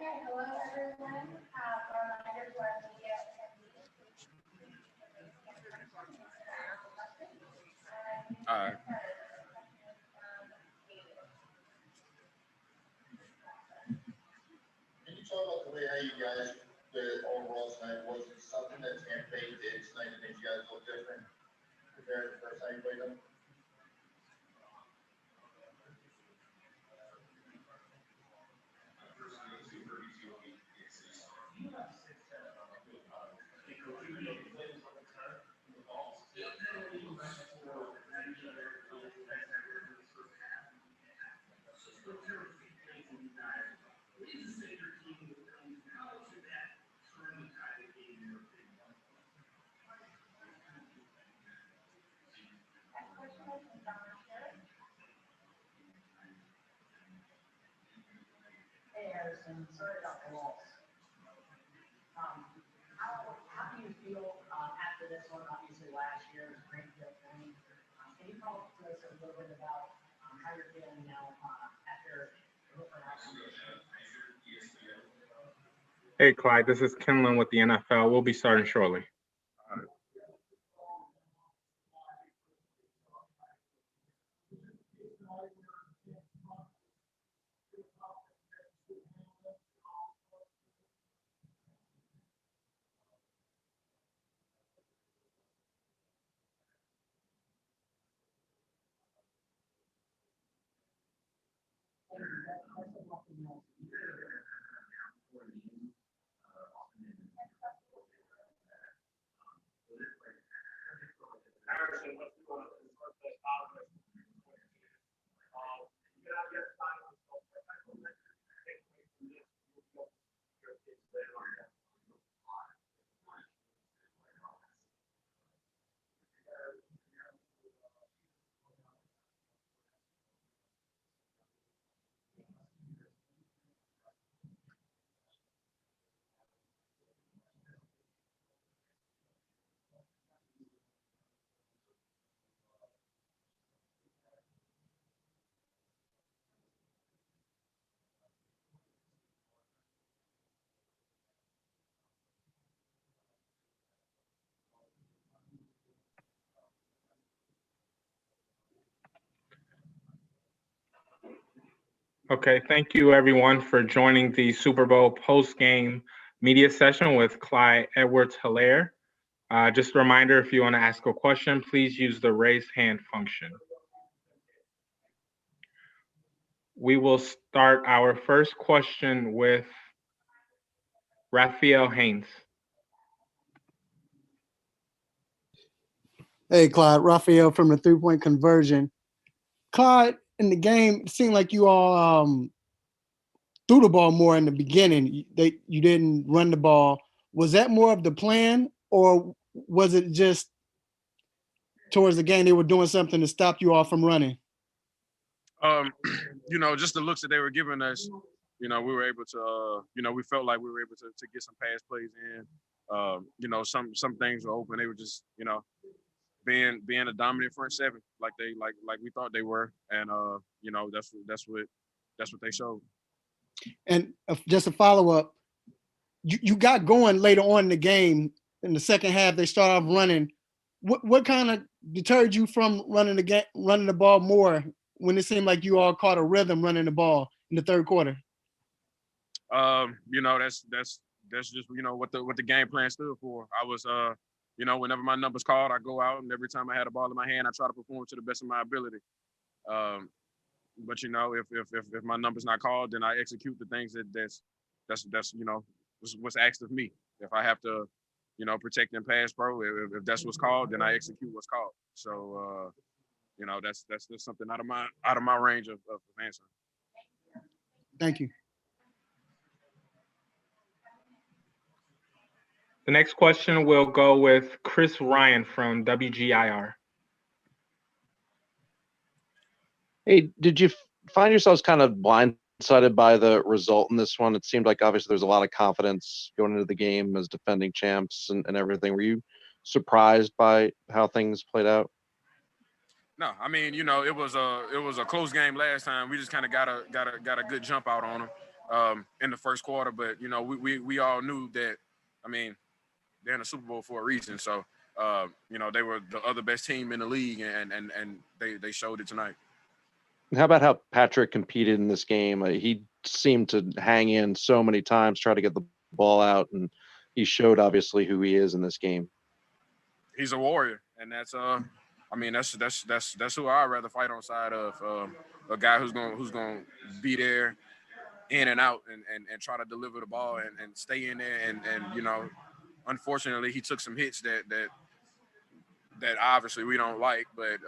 All right. Can you talk about the way how you guys did overall tonight? Was it something that Tampa Bay did tonight that made you guys look different compared to the first time you played them? Hey, Harrison, sorry about the loss. How do you feel after this one? Obviously, last year was a great fit for me. Can you talk to us a little bit about how you're feeling now after the different outcomes? Hey, Clyde, this is Kenlon with the NFL. We'll be starting shortly. Harrison, what's going on in the first place? You got to get time on Okay, thank you everyone for joining the Super Bowl post-game media session with Clyde Edwards-Helaire. Just a reminder, if you want to ask a question, please use the raise hand function. We will start our first question with Raphael Haynes. Hey, Clyde, Raphael from the three-point conversion. Clyde, in the game, it seemed like you all threw the ball more in the beginning. You didn't run the ball. Was that more of the plan, or was it just towards the game they were doing something to stop you all from running? Just the looks that they were giving us, we were able to, we felt like we were able to get some pass plays in. Some things were open. They were just, being a dominant front seven like we thought they were, and that's what they showed. And just a follow up, you got going later on in the game. In the second half, they start off running. What kind of deterred you from running the ball more when it seemed like you all caught a rhythm running the ball in the third quarter? That's just what the game plan stood for. I was whenever my number's called, I go out, and every time I had a ball in my hand, I try to perform to the best of my ability. But if my number's not called, then I execute the things that's what's asked of me. If I have to, protect and pass pro, if that's what's called, then I execute what's called. So that's something out of my range of answering. Thank you. The next question will go with Chris Ryan from WGIR. Hey, did you find yourselves kind of blindsided by the result in this one? It seemed like obviously there's a lot of confidence going into the game as defending champs and everything. Were you surprised by how things played out? No, I mean, it was a close game last time. We just kind of got a good jump out on them. in the first quarter. But we all knew that. I mean, they're in the Super Bowl for a reason. So they were the other best team in the league, and they showed it tonight. How about how Patrick competed in this game? He seemed to hang in so many times, try to get the ball out, and he showed obviously who he is in this game. He's a warrior, and that's who I'd rather fight on side of a guy who's gonna be there in and out and try to deliver the ball and stay in there and unfortunately he took some hits that obviously we don't like, but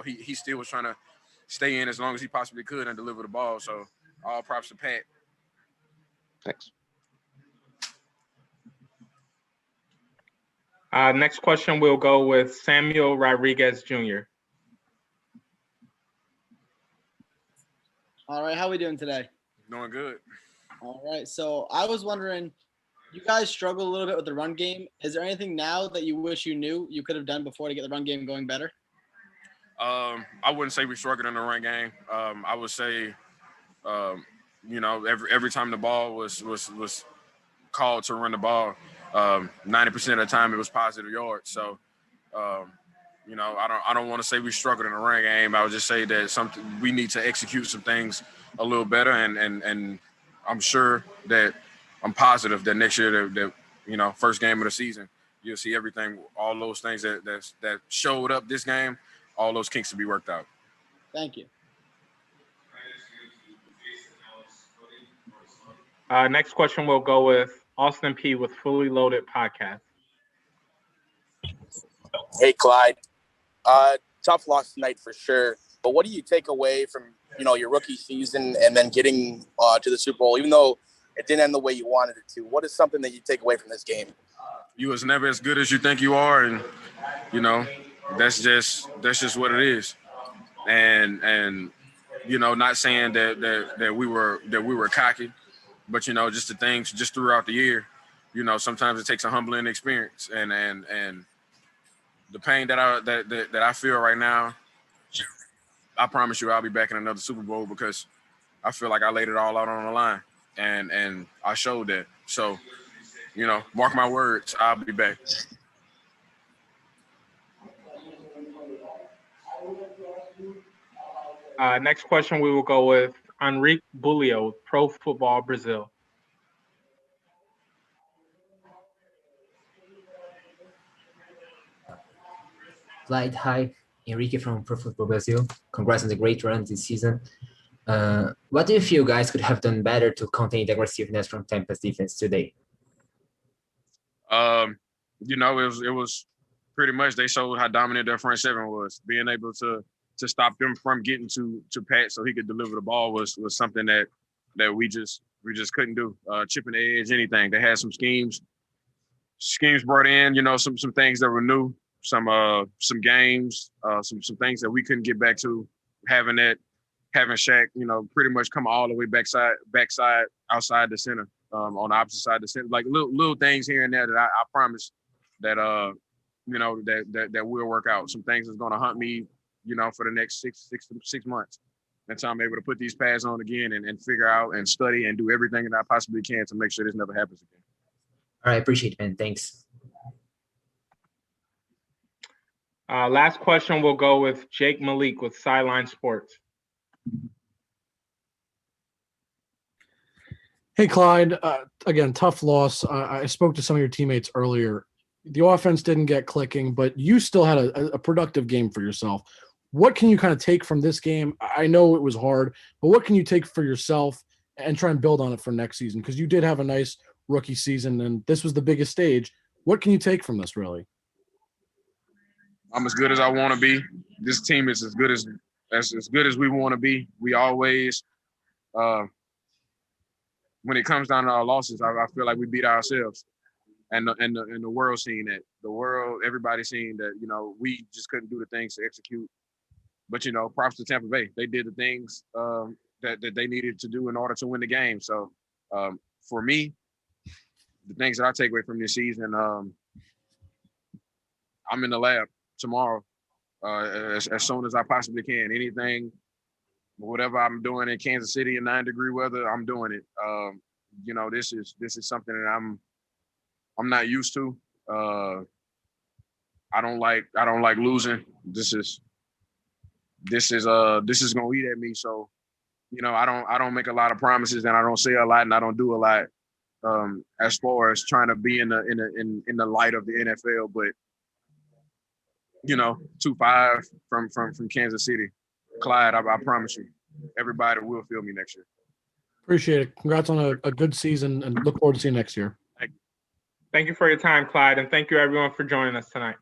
he still was trying to stay in as long as he possibly could and deliver the ball. So all props to Pat. Thanks. Next question, we'll go with Samuel Rodriguez Jr. All right, how are we doing today? Doing good. All right, so I was wondering, you guys struggle a little bit with the run game. Is there anything now that you wish you knew you could have done before to get the run game going better? I wouldn't say we struggled in the run game. I would say, every time the ball was called to run the ball, 90% of the time it was positive yards. So, I don't want to say we struggled in the run game. I would just say that we need to execute some things a little better, and I'm sure that I'm positive that next year that first game of the season, you'll see everything, all those things that showed up this game, all those kinks to be worked out. Thank you. Next question, we'll go with Austin P. with Fully Loaded Podcast. Hey, Clyde. Tough loss tonight for sure. But what do you take away from, your rookie season and then getting to the Super Bowl, even though it didn't end the way you wanted it to? What is something that you take away from this game? You was never as good as you think you are, and that's just what it is. And not saying that we were cocky, but just the things just throughout the year, sometimes it takes a humbling experience, and the pain that I feel right now, I promise you I'll be back in another Super Bowl because I feel like I laid it all out on the line, and I showed that. So, mark my words, I'll be back. Next question, we will go with Enrique Bulio, Pro Football Brazil. Clyde, hi. Enrique from Pro Football Brazil. Congrats on the great run this season. What do you feel guys could have done better to contain the aggressiveness from Tampa's defense today? It was pretty much they showed how dominant their front seven was. Being able to stop them from getting to Pat so he could deliver the ball was something that we just couldn't do. Chipping the edge, anything. They had some schemes brought in, some things that were new, some games, some things that we couldn't get back to. Having Shaq, pretty much come all the way backside, outside the center, on the opposite side of the center, like little things here and there that I promise that that will work out. Some things that's going to hunt me, for the next 6 months until I'm able to put these pads on again and figure out and study and do everything that I possibly can to make sure this never happens again. All right, appreciate it, man. Thanks. Last question, we'll go with Jake Malik with Sideline Sports. Hey, Clyde. Again, tough loss. I spoke to some of your teammates earlier. The offense didn't get clicking, but you still had a productive game for yourself. What can you kind of take from this game? I know it was hard, but what can you take for yourself and try and build on it for next season? Because you did have a nice rookie season, and this was the biggest stage. What can you take from this, really? I'm as good as I want to be. This team is as good as we want to be. We always, when it comes down to our losses, I feel like we beat ourselves, and the world seeing that. The world, everybody seeing that. We just couldn't do the things to execute. But props to Tampa Bay. They did the things that they needed to do in order to win the game. So for me, the things that I take away from this season, I'm in the lab tomorrow as soon as I possibly can. Anything whatever I'm doing in Kansas City in 9-degree weather, I'm doing it. This is something that I'm not used to. I don't like losing. This is gonna eat at me. So, I don't make a lot of promises, and I don't say a lot, and I don't do a lot. As far as trying to be in the light of the NFL, but 2-5 from Kansas City, Clyde. I promise you, everybody will feel me next year. Appreciate it. Congrats on a good season, and look forward to seeing you next year. Thank you for your time, Clyde, and thank you everyone for joining us tonight.